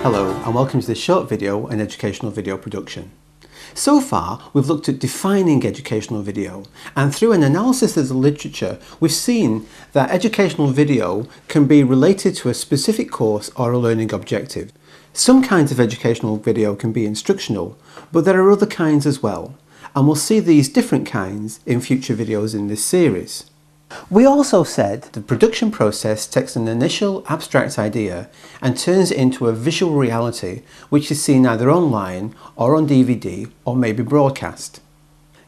Hello and welcome to this short video on educational video production. So far we've looked at defining educational video, and through an analysis of the literature we've seen that educational video can be related to a specific course or a learning objective. Some kinds of educational video can be instructional, but there are other kinds as well, and we'll see these different kinds in future videos in this series. We also said the production process takes an initial abstract idea and turns it into a visual reality which is seen either online or on DVD or maybe broadcast.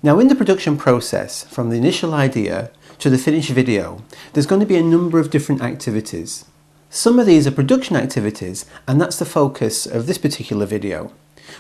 Now, in the production process, from the initial idea to the finished video, there's going to be a number of different activities. Some of these are production activities, and that's the focus of this particular video.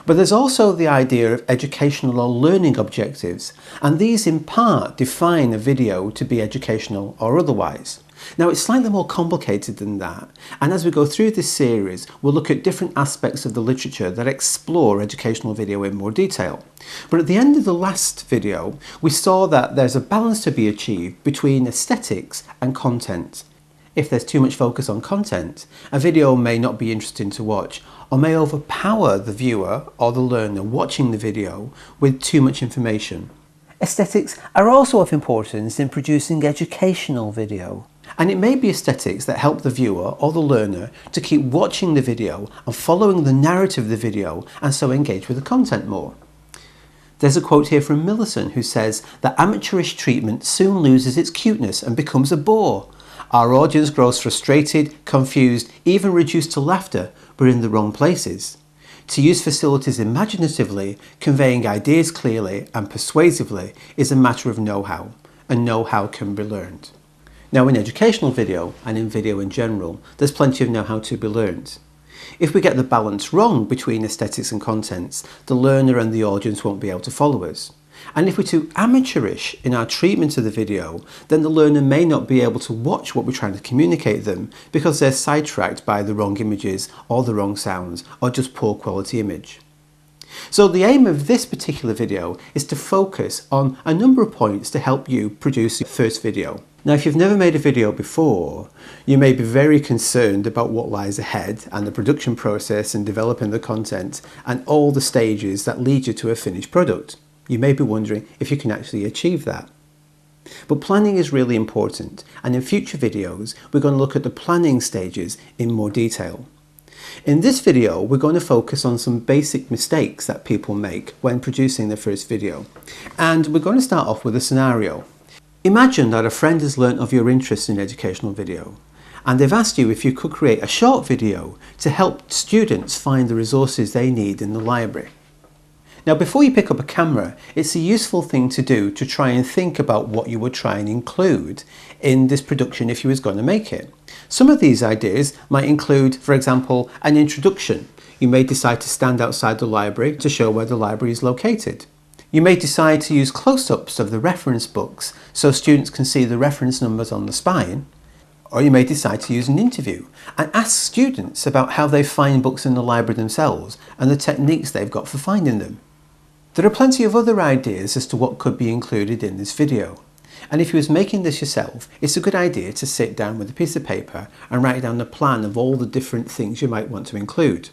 But there's also the idea of educational or learning objectives, and these in part define a video to be educational or otherwise. Now, it's slightly more complicated than that, and as we go through this series we'll look at different aspects of the literature that explore educational video in more detail. But at the end of the last video we saw that there's a balance to be achieved between aesthetics and content. If there's too much focus on content, a video may not be interesting to watch, or may overpower the viewer or the learner watching the video with too much information. Aesthetics are also of importance in producing educational video, and it may be aesthetics that help the viewer or the learner to keep watching the video and following the narrative of the video, and so engage with the content more. There's a quote here from Millicent who says that amateurish treatment soon loses its cuteness and becomes a bore. Our audience grows frustrated, confused, even reduced to laughter, but in the wrong places. To use facilities imaginatively, conveying ideas clearly and persuasively is a matter of know-how, and know-how can be learned. Now, in educational video, and in video in general, there's plenty of know-how to be learned. If we get the balance wrong between aesthetics and contents, the learner and the audience won't be able to follow us. And if we're too amateurish in our treatment of the video, then the learner may not be able to watch what we're trying to communicate them because they're sidetracked by the wrong images or the wrong sounds or just poor quality image. So the aim of this particular video is to focus on a number of points to help you produce your first video. Now, if you've never made a video before, you may be very concerned about what lies ahead and the production process and developing the content and all the stages that lead you to a finished product. You may be wondering if you can actually achieve that. But planning is really important, and in future videos we're going to look at the planning stages in more detail. In this video we're going to focus on some basic mistakes that people make when producing their first video, and we're going to start off with a scenario. Imagine that a friend has learnt of your interest in educational video, and they've asked you if you could create a short video to help students find the resources they need in the library. Now, before you pick up a camera, it's a useful thing to do to try and think about what you would try and include in this production if you was going to make it. Some of these ideas might include, for example, an introduction. You may decide to stand outside the library to show where the library is located. You may decide to use close-ups of the reference books so students can see the reference numbers on the spine. Or you may decide to use an interview and ask students about how they find books in the library themselves and the techniques they've got for finding them. There are plenty of other ideas as to what could be included in this video, and if you was making this yourself, it's a good idea to sit down with a piece of paper and write down a plan of all the different things you might want to include.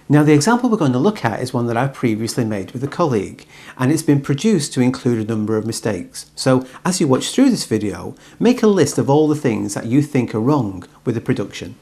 Now, the example we're going to look at is one that I've previously made with a colleague, and it's been produced to include a number of mistakes. So as you watch through this video, make a list of all the things that you think are wrong with the production.